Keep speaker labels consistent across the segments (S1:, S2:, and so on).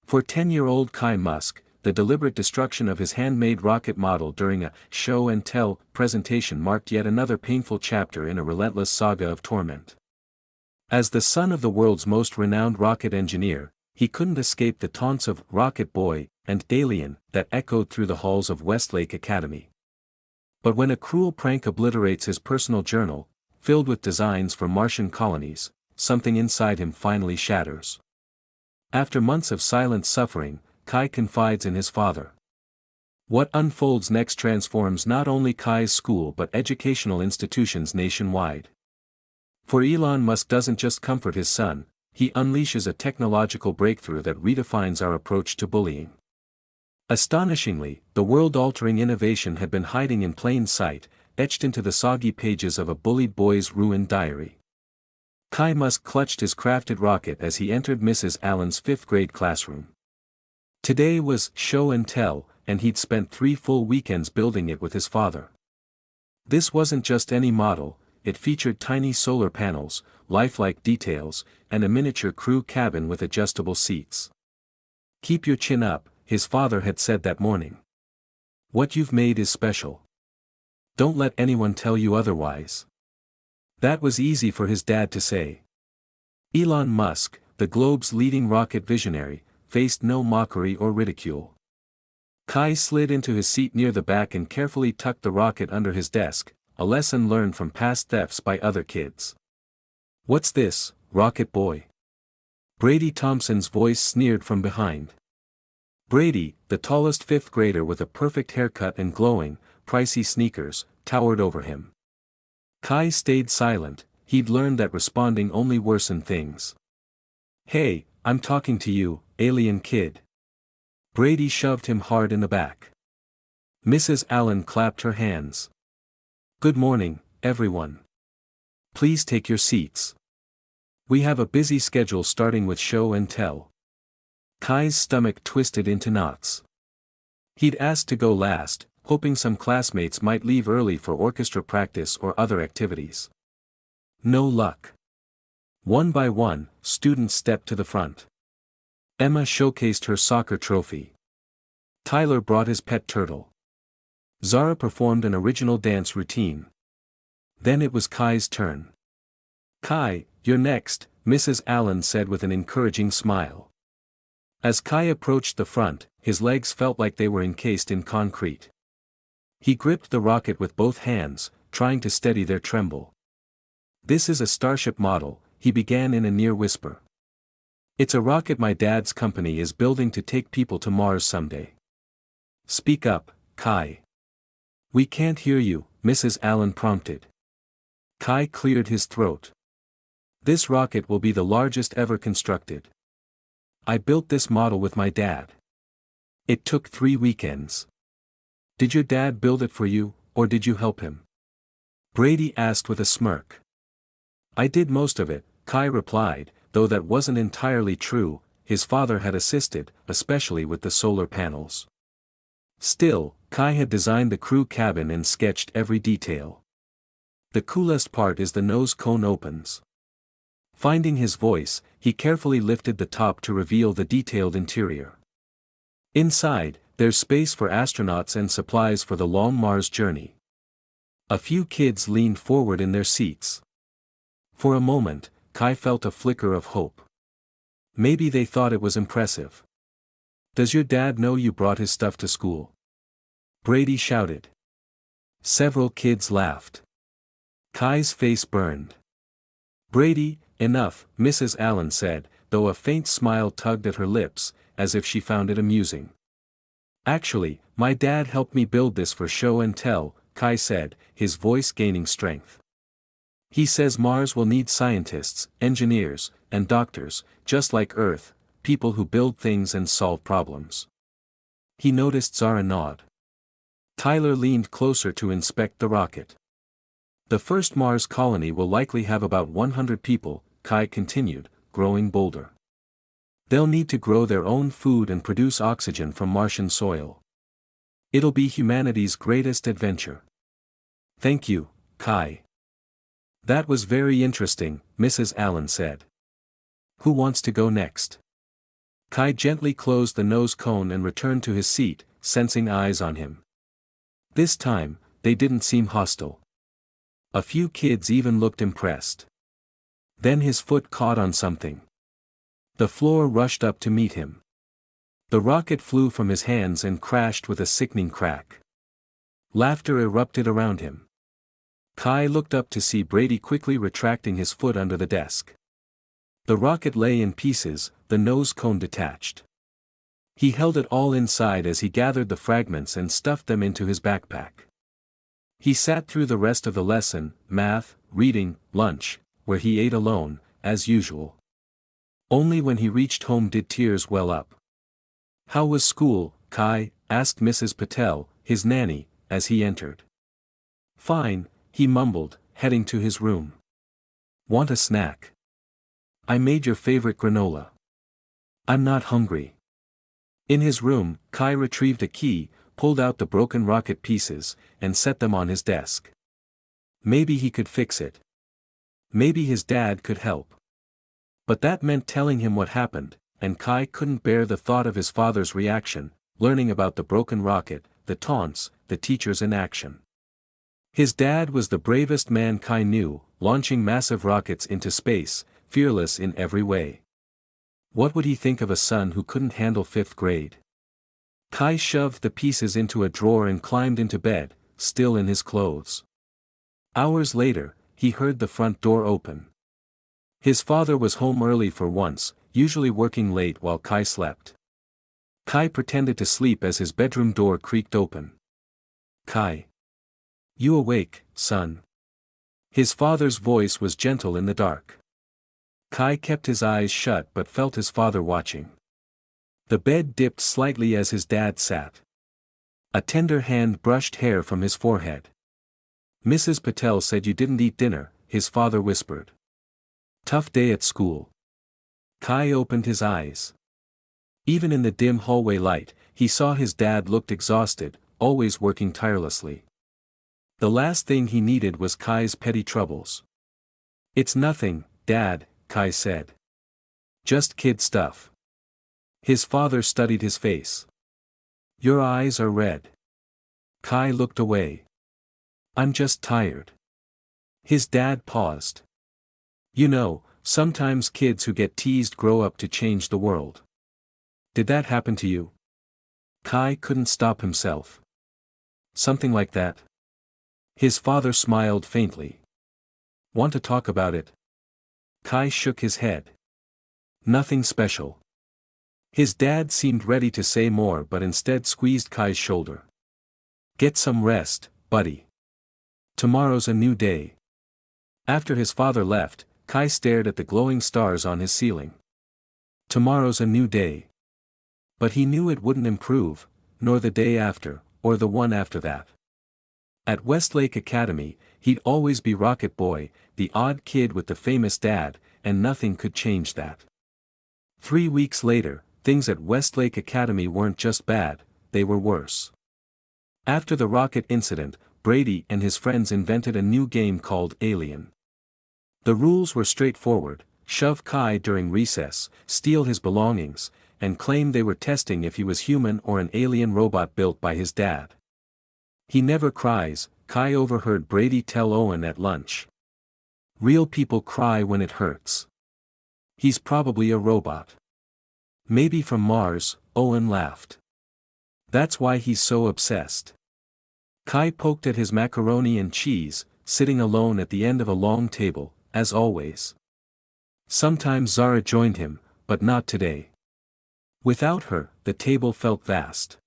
S1: For 10-year-old Kai Musk, the deliberate destruction of his handmade rocket model during a show-and-tell presentation marked yet another painful chapter in a relentless saga of torment. As the son of the world's most renowned rocket engineer, he couldn't escape the taunts of "Rocket Boy" and "Alien" that echoed through the halls of Westlake Academy. But when a cruel prank obliterates his personal journal, filled with designs for Martian colonies, something inside him finally shatters. After months of silent suffering, Kai confides in his father. What unfolds next transforms not only Kai's school but educational institutions nationwide. For Elon Musk doesn't just comfort his son, he unleashes a technological breakthrough that redefines our approach to bullying. Astonishingly, the world-altering innovation had been hiding in plain sight, etched into the soggy pages of a bullied boy's ruined diary. Kai Musk clutched his crafted rocket as he entered Mrs. Allen's fifth-grade classroom. Today was show and tell, and he'd spent 3 full weekends building it with his father. This wasn't just any model, it featured tiny solar panels, lifelike details, and a miniature crew cabin with adjustable seats. "Keep your chin up," his father had said that morning. "What you've made is special. Don't let anyone tell you otherwise." That was easy for his dad to say. Elon Musk, the globe's leading rocket visionary, faced no mockery or ridicule. Kai slid into his seat near the back and carefully tucked the rocket under his desk, a lesson learned from past thefts by other kids. "What's this, Rocket Boy?" Brady Thompson's voice sneered from behind. Brady, the tallest fifth grader with a perfect haircut and glowing, pricey sneakers, towered over him. Kai stayed silent, he'd learned that responding only worsened things. "Hey, I'm talking to you, alien kid." Brady shoved him hard in the back. Mrs. Allen clapped her hands. "Good morning, everyone. Please take your seats. We have a busy schedule starting with show and tell." Kai's stomach twisted into knots. He'd asked to go last, hoping some classmates might leave early for orchestra practice or other activities. No luck. One by one, students stepped to the front. Emma showcased her soccer trophy. Tyler brought his pet turtle. Zara performed an original dance routine. Then it was Kai's turn. "Kai, you're next," Mrs. Allen said with an encouraging smile. As Kai approached the front, his legs felt like they were encased in concrete. He gripped the rocket with both hands, trying to steady their tremble. "This is a Starship model," he began in a near whisper. "It's a rocket my dad's company is building to take people to Mars someday." "Speak up, Kai." "We can't hear you," Mrs. Allen prompted. Kai cleared his throat. "This rocket will be the largest ever constructed. I built this model with my dad. It took 3 weekends." "Did your dad build it for you, or did you help him?" Brady asked with a smirk. "I did most of it," Kai replied, though that wasn't entirely true. His father had assisted, especially with the solar panels. Still, Kai had designed the crew cabin and sketched every detail. "The coolest part is the nose cone opens." Finding his voice, he carefully lifted the top to reveal the detailed interior. Inside, there's space for astronauts and supplies for the long Mars journey. A few kids leaned forward in their seats. For a moment, Kai felt a flicker of hope. Maybe they thought it was impressive. "Does your dad know you brought his stuff to school?" Brady shouted. Several kids laughed. Kai's face burned. "Brady, enough," Mrs. Allen said, though a faint smile tugged at her lips, as if she found it amusing. "Actually, my dad helped me build this for show and tell," Kai said, his voice gaining strength. "He says Mars will need scientists, engineers, and doctors, just like Earth, people who build things and solve problems." He noticed Zara nod. Tyler leaned closer to inspect the rocket. "The first Mars colony will likely have about 100 people," Kai continued, growing bolder. "They'll need to grow their own food and produce oxygen from Martian soil. It'll be humanity's greatest adventure." "Thank you, Kai." "That was very interesting," Mrs. Allen said. "Who wants to go next?" Kai gently closed the nose cone and returned to his seat, sensing eyes on him. This time, they didn't seem hostile. A few kids even looked impressed. Then his foot caught on something. The floor rushed up to meet him. The rocket flew from his hands and crashed with a sickening crack. Laughter erupted around him. Kai looked up to see Brady quickly retracting his foot under the desk. The rocket lay in pieces, the nose cone detached. He held it all inside as he gathered the fragments and stuffed them into his backpack. He sat through the rest of the lesson, math, reading, lunch, where he ate alone, as usual. Only when he reached home did tears well up. "How was school, Kai?" asked Mrs. Patel, his nanny, as he entered. "Fine," he mumbled, heading to his room. "Want a snack? I made your favorite granola." "I'm not hungry." In his room, Kai retrieved a key, pulled out the broken rocket pieces, and set them on his desk. Maybe he could fix it. Maybe his dad could help. But that meant telling him what happened, and Kai couldn't bear the thought of his father's reaction, learning about the broken rocket, the taunts, the teachers in action. His dad was the bravest man Kai knew, launching massive rockets into space, fearless in every way. What would he think of a son who couldn't handle 5th grade? Kai shoved the pieces into a drawer and climbed into bed, still in his clothes. Hours later, he heard the front door open. His father was home early for once, usually working late while Kai slept. Kai pretended to sleep as his bedroom door creaked open. "Kai. You awake, son?" His father's voice was gentle in the dark. Kai kept his eyes shut but felt his father watching. The bed dipped slightly as his dad sat. A tender hand brushed hair from his forehead. "Mrs. Patel said you didn't eat dinner," his father whispered. "Tough day at school." Kai opened his eyes. Even in the dim hallway light, he saw his dad looked exhausted, always working tirelessly. The last thing he needed was Kai's petty troubles. "It's nothing, Dad," Kai said. "Just kid stuff." His father studied his face. "Your eyes are red." Kai looked away. "I'm just tired." His dad paused. "You know, sometimes kids who get teased grow up to change the world. Did that happen to you?" Kai couldn't stop himself. "Something like that." His father smiled faintly. "Want to talk about it?" Kai shook his head. "Nothing special." His dad seemed ready to say more but instead squeezed Kai's shoulder. "Get some rest, buddy. Tomorrow's a new day." After his father left, Kai stared at the glowing stars on his ceiling. Tomorrow's a new day. But he knew it wouldn't improve, nor the day after, or the one after that. At Westlake Academy, he'd always be Rocket Boy, the odd kid with the famous dad, and nothing could change that. 3 weeks later, things at Westlake Academy weren't just bad, they were worse. After the rocket incident, Brady and his friends invented a new game called Alien. The rules were straightforward: shove Kai during recess, steal his belongings, and claim they were testing if he was human or an alien robot built by his dad. "He never cries," Kai overheard Brady tell Owen at lunch. "Real people cry when it hurts. He's probably a robot." "Maybe from Mars," Owen laughed. "That's why he's so obsessed." Kai poked at his macaroni and cheese, sitting alone at the end of a long table, as always. Sometimes Zara joined him, but not today. Without her, the table felt vast.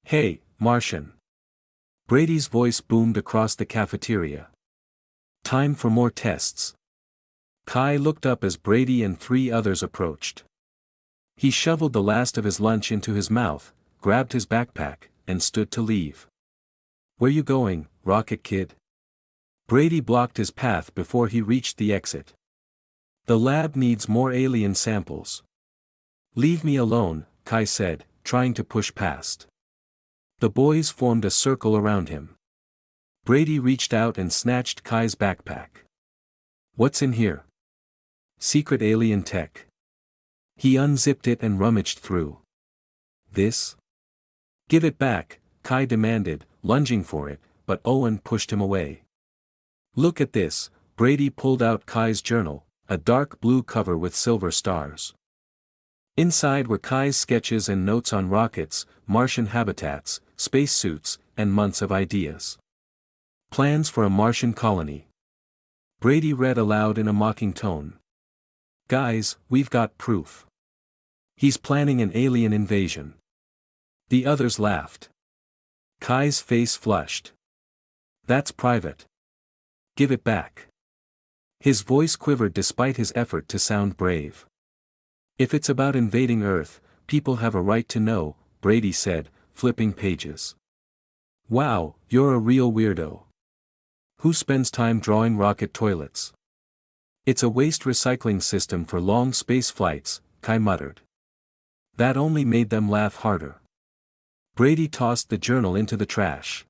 S1: "Hey, Martian." Brady's voice boomed across the cafeteria. "Time for more tests." Kai looked up as Brady and 3 others approached. He shoveled the last of his lunch into his mouth, grabbed his backpack, and stood to leave. "Where you going, Rocket Kid?" Brady blocked his path before he reached the exit. "The lab needs more alien samples." "Leave me alone," Kai said, trying to push past. The boys formed a circle around him. Brady reached out and snatched Kai's backpack. "What's in here?" "Secret alien tech." He unzipped it and rummaged through. This? Give it back, Kai demanded, lunging for it, but Owen pushed him away. Look at this. Brady pulled out Kai's journal, a dark blue cover with silver stars. Inside were Kai's sketches and notes on rockets, Martian habitats, spacesuits, and months of ideas. Plans for a Martian colony. Brady read aloud in a mocking tone. Guys, we've got proof. He's planning an alien invasion. The others laughed. Kai's face flushed. That's private. Give it back. His voice quivered despite his effort to sound brave. If it's about invading Earth, people have a right to know, Brady said, flipping pages. Wow, you're a real weirdo. Who spends time drawing rocket toilets? It's a waste recycling system for long space flights, Kai muttered. That only made them laugh harder. Brady tossed the journal into the trash.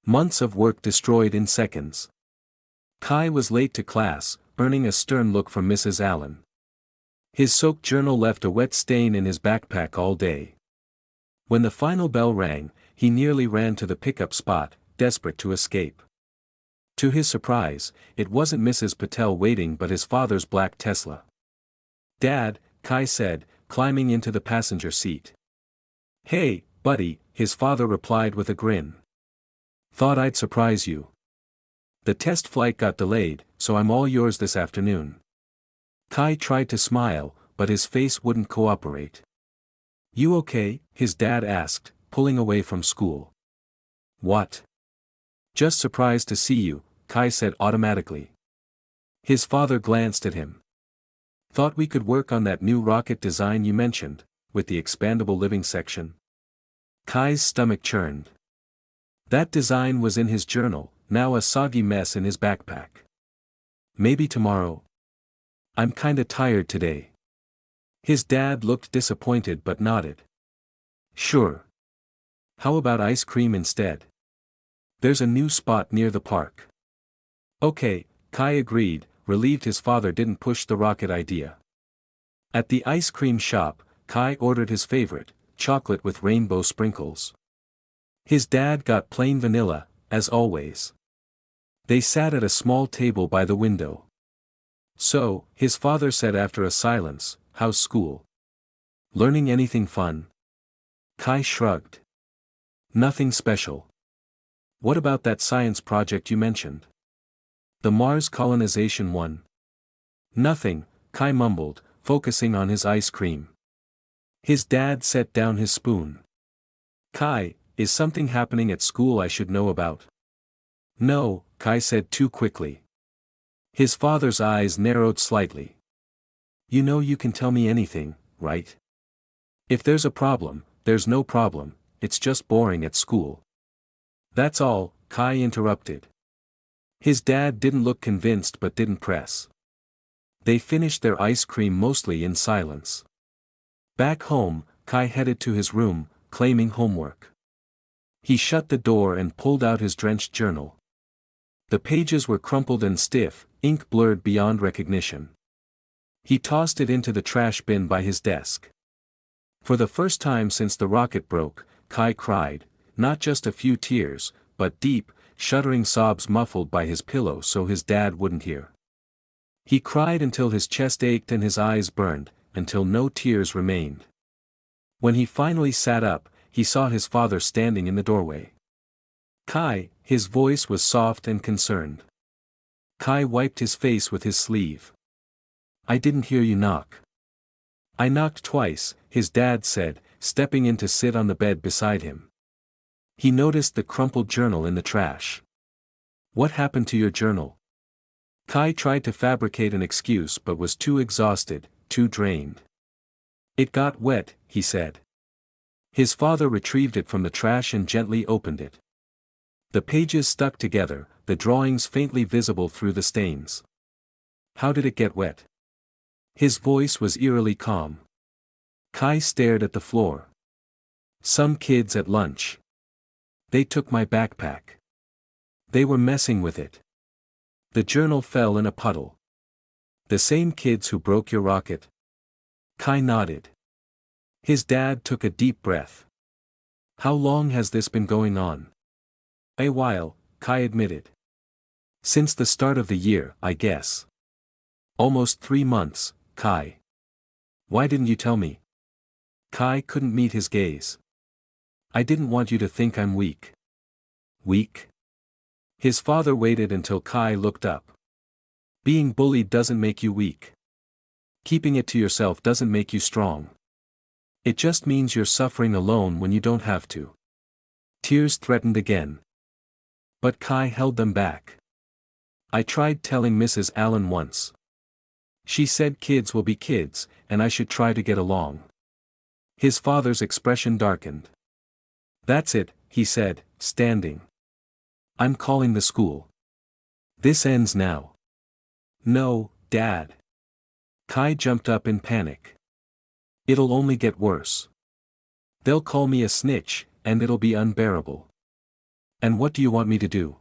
S1: Months of work destroyed in seconds. Kai was late to class, earning a stern look from Mrs. Allen. His soaked journal left a wet stain in his backpack all day. When the final bell rang, he nearly ran to the pickup spot, desperate to escape. To his surprise, it wasn't Mrs. Patel waiting but his father's black Tesla. Dad, Kai said, climbing into the passenger seat. Hey, buddy, his father replied with a grin. Thought I'd surprise you. The test flight got delayed, so I'm all yours this afternoon. Kai tried to smile, but his face wouldn't cooperate. You okay? His dad asked, pulling away from school. What? Just surprised to see you, Kai said automatically. His father glanced at him. Thought we could work on that new rocket design you mentioned, with the expandable living section. Kai's stomach churned. That design was in his journal, now a soggy mess in his backpack. Maybe tomorrow. I'm kinda tired today. His dad looked disappointed but nodded. Sure. How about ice cream instead? There's a new spot near the park. Okay, Kai agreed, relieved his father didn't push the rocket idea. At the ice cream shop, Kai ordered his favorite, chocolate with rainbow sprinkles. His dad got plain vanilla, as always. They sat at a small table by the window. So, his father said after a silence, how's school? Learning anything fun? Kai shrugged. Nothing special. What about that science project you mentioned? The Mars colonization one? Nothing, Kai mumbled, focusing on his ice cream. His dad set down his spoon. Kai, is something happening at school I should know about? No, Kai said too quickly. His father's eyes narrowed slightly. You know you can tell me anything, right? If there's a problem, there's no problem, it's just boring at school. That's all, Kai interrupted. His dad didn't look convinced but didn't press. They finished their ice cream mostly in silence. Back home, Kai headed to his room, claiming homework. He shut the door and pulled out his drenched journal. The pages were crumpled and stiff, ink blurred beyond recognition. He tossed it into the trash bin by his desk. For the first time since the rocket broke, Kai cried, not just a few tears, but deep, shuddering sobs muffled by his pillow so his dad wouldn't hear. He cried until his chest ached and his eyes burned, until no tears remained. When he finally sat up, he saw his father standing in the doorway. Kai, his voice was soft and concerned. Kai wiped his face with his sleeve. I didn't hear you knock. I knocked twice, his dad said, stepping in to sit on the bed beside him. He noticed the crumpled journal in the trash. What happened to your journal? Kai tried to fabricate an excuse but was too exhausted, too drained. It got wet, he said. His father retrieved it from the trash and gently opened it. The pages stuck together, the drawings faintly visible through the stains. How did it get wet? His voice was eerily calm. Kai stared at the floor. Some kids at lunch. They took my backpack. They were messing with it. The journal fell in a puddle. The same kids who broke your rocket? Kai nodded. His dad took a deep breath. How long has this been going on? A while, Kai admitted. Since the start of the year, I guess. Almost 3 months, Kai. Why didn't you tell me? Kai couldn't meet his gaze. I didn't want you to think I'm weak. Weak? His father waited until Kai looked up. Being bullied doesn't make you weak. Keeping it to yourself doesn't make you strong. It just means you're suffering alone when you don't have to. Tears threatened again. But Kai held them back. I tried telling Mrs. Allen once. She said kids will be kids, and I should try to get along. His father's expression darkened. That's it, he said, standing. I'm calling the school. This ends now. No, Dad. Kai jumped up in panic. It'll only get worse. They'll call me a snitch, and it'll be unbearable. And what do you want me to do?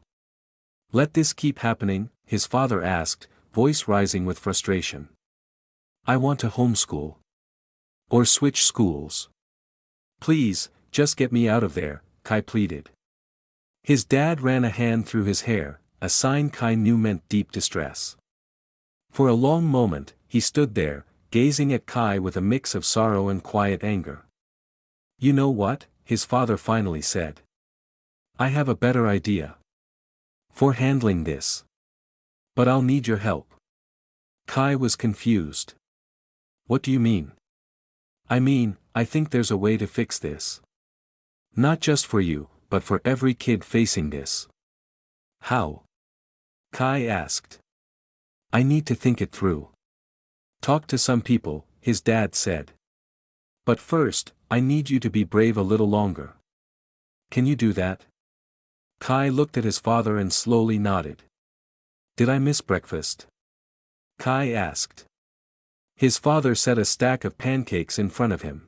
S1: Let this keep happening? His father asked, voice rising with frustration. I want to homeschool. Or switch schools. Please, just get me out of there, Kai pleaded. His dad ran a hand through his hair, a sign Kai knew meant deep distress. For a long moment, he stood there, gazing at Kai with a mix of sorrow and quiet anger. You know what? His father finally said. I have a better idea. For handling this. But I'll need your help. Kai was confused. What do you mean? I mean, I think there's a way to fix this. Not just for you, but for every kid facing this. How? Kai asked. I need to think it through. Talk to some people, his dad said. But first, I need you to be brave a little longer. Can you do that? Kai looked at his father and slowly nodded. Did I miss breakfast? Kai asked. His father set a stack of pancakes in front of him.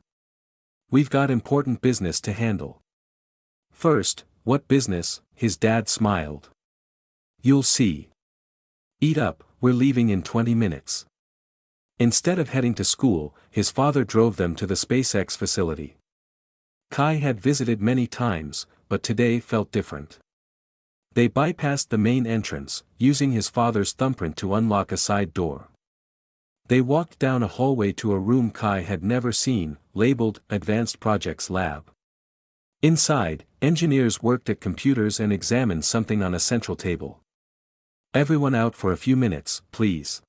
S1: We've got important business to handle. First, what business? His dad smiled. You'll see. Eat up, we're leaving in 20 minutes. Instead of heading to school, his father drove them to the SpaceX facility. Kai had visited many times, but today felt different. They bypassed the main entrance, using his father's thumbprint to unlock a side door. They walked down a hallway to a room Kai had never seen, labeled Advanced Projects Lab. Inside, engineers worked at computers and examined something on a central table. Everyone out for a few minutes, please.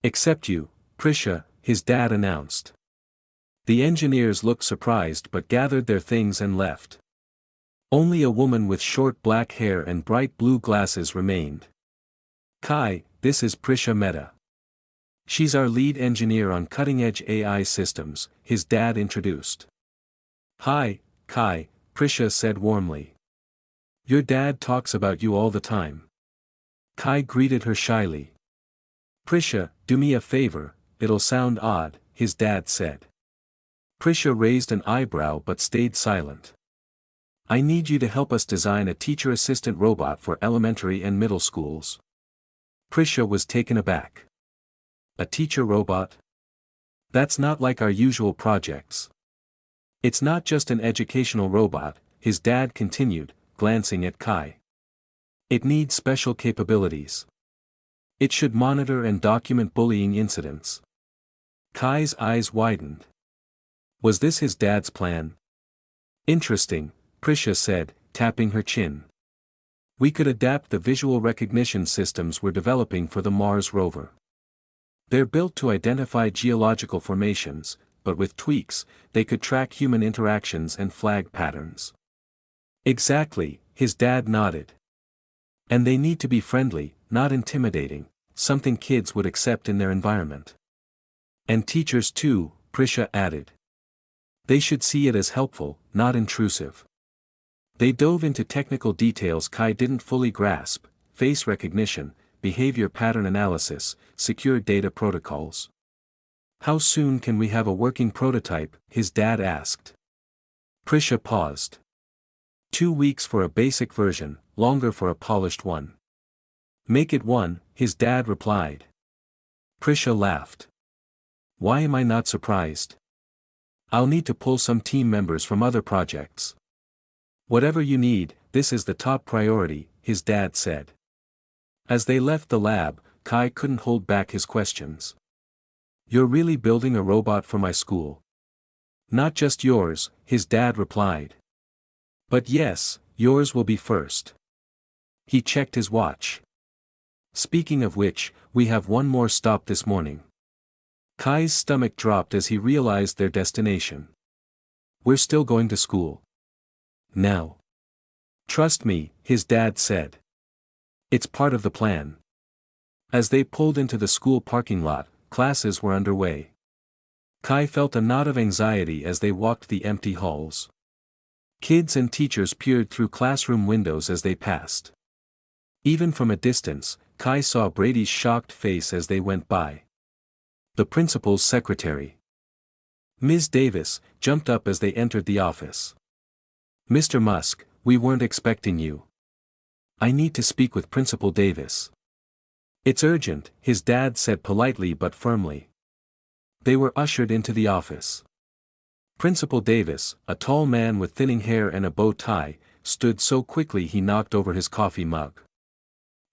S1: Except you, Prisha, his dad announced. The engineers looked surprised but gathered their things and left. Only a woman with short black hair and bright blue glasses remained. Kai, this is Prisha Mehta. She's our lead engineer on cutting-edge AI systems, his dad introduced. Hi, Kai, Prisha said warmly. Your dad talks about you all the time. Kai greeted her shyly. Prisha, do me a favor, it'll sound odd, his dad said. Prisha raised an eyebrow but stayed silent. I need you to help us design a teacher-assistant robot for elementary and middle schools. Prisha was taken aback. A teacher robot? That's not like our usual projects. It's not just an educational robot, his dad continued, glancing at Kai. It needs special capabilities. It should monitor and document bullying incidents. Kai's eyes widened. Was this his dad's plan? Interesting, Prisha said, tapping her chin. We could adapt the visual recognition systems we're developing for the Mars rover. They're built to identify geological formations, but with tweaks, they could track human interactions and flag patterns. Exactly, his dad nodded. And they need to be friendly, not intimidating, something kids would accept in their environment. And teachers too, Prisha added. They should see it as helpful, not intrusive. They dove into technical details Kai didn't fully grasp: face recognition, behavior pattern analysis, secure data protocols. How soon can we have a working prototype? His dad asked. Prisha paused. 2 weeks for a basic version, longer for a polished one. Make it one, his dad replied. Prisha laughed. Why am I not surprised? I'll need to pull some team members from other projects. Whatever you need, this is the top priority, his dad said. As they left the lab, Kai couldn't hold back his questions. You're really building a robot for my school? Not just yours, his dad replied. But yes, yours will be first. He checked his watch. Speaking of which, we have one more stop this morning. Kai's stomach dropped as he realized their destination. We're still going to school. Now. Trust me, his dad said. It's part of the plan. As they pulled into the school parking lot, classes were underway. Kai felt a knot of anxiety as they walked the empty halls. Kids and teachers peered through classroom windows as they passed. Even from a distance, Kai saw Brady's shocked face as they went by. The principal's secretary, Ms. Davis, jumped up as they entered the office. Mr. Musk, we weren't expecting you. I need to speak with Principal Davis. It's urgent, his dad said politely but firmly. They were ushered into the office. Principal Davis, a tall man with thinning hair and a bow tie, stood so quickly he knocked over his coffee mug.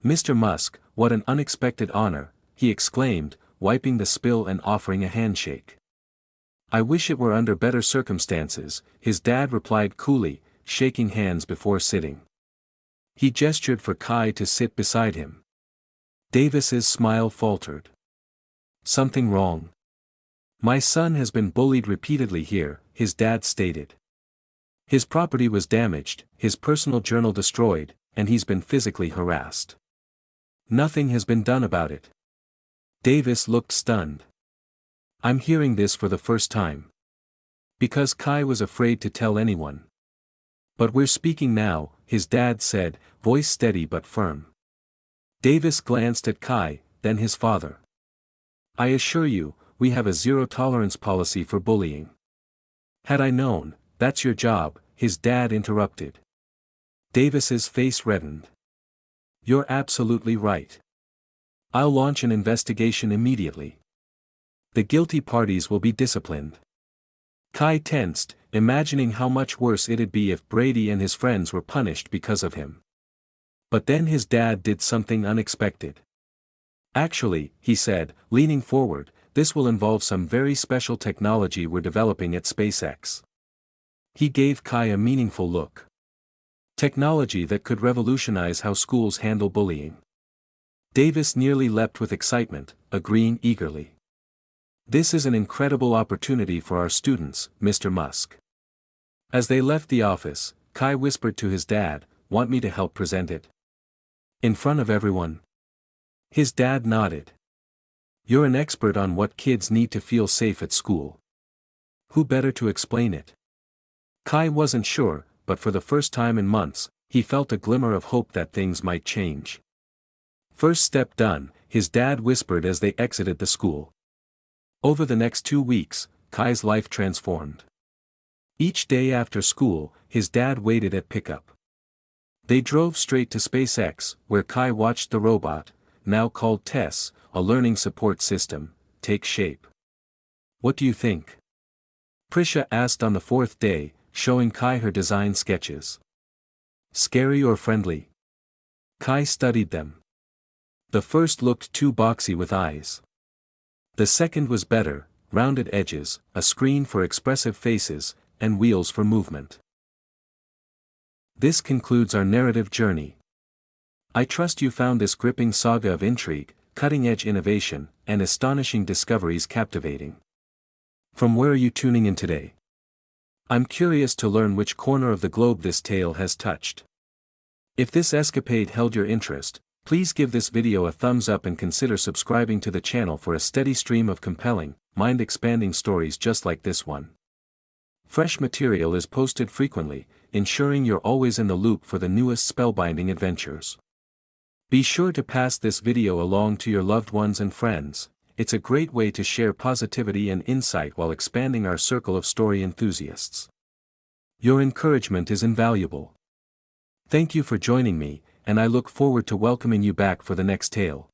S1: Mr. Musk, what an unexpected honor, he exclaimed, wiping the spill and offering a handshake. I wish it were under better circumstances, his dad replied coolly, shaking hands before sitting. He gestured for Kai to sit beside him. Davis's smile faltered. Something wrong? My son has been bullied repeatedly here, his dad stated. His property was damaged, his personal journal destroyed, and he's been physically harassed. Nothing has been done about it. Davis looked stunned. I'm hearing this for the first time. Because Kai was afraid to tell anyone. But we're speaking now, his dad said, voice steady but firm. Davis glanced at Kai, then his father. I assure you, we have a zero-tolerance policy for bullying. Had I known, that's your job, his dad interrupted. Davis's face reddened. You're absolutely right. I'll launch an investigation immediately. The guilty parties will be disciplined. Kai tensed, imagining how much worse it'd be if Brady and his friends were punished because of him. But then his dad did something unexpected. Actually, he said, leaning forward, this will involve some very special technology we're developing at SpaceX. He gave Kai a meaningful look. Technology that could revolutionize how schools handle bullying. Davis nearly leapt with excitement, agreeing eagerly. This is an incredible opportunity for our students, Mr. Musk. As they left the office, Kai whispered to his dad, want me to help present it? In front of everyone? His dad nodded. You're an expert on what kids need to feel safe at school. Who better to explain it? Kai wasn't sure, but for the first time in months, he felt a glimmer of hope that things might change. First step done, his dad whispered as they exited the school. Over the next 2 weeks, Kai's life transformed. Each day after school, his dad waited at pickup. They drove straight to SpaceX, where Kai watched the robot, now called Tess, a learning support system, take shape. What do you think? Prisha asked on the 4th day, showing Kai her design sketches. Scary or friendly? Kai studied them. The first looked too boxy with eyes. The second was better, rounded edges, a screen for expressive faces, and wheels for movement. This concludes our narrative journey. I trust you found this gripping saga of intrigue, cutting-edge innovation, and astonishing discoveries captivating. From where are you tuning in today? I'm curious to learn which corner of the globe this tale has touched. If this escapade held your interest, please give this video a thumbs up and consider subscribing to the channel for a steady stream of compelling, mind-expanding stories just like this one. Fresh material is posted frequently, ensuring you're always in the loop for the newest spellbinding adventures. Be sure to pass this video along to your loved ones and friends. It's a great way to share positivity and insight while expanding our circle of story enthusiasts. Your encouragement is invaluable. Thank you for joining me, and I look forward to welcoming you back for the next tale.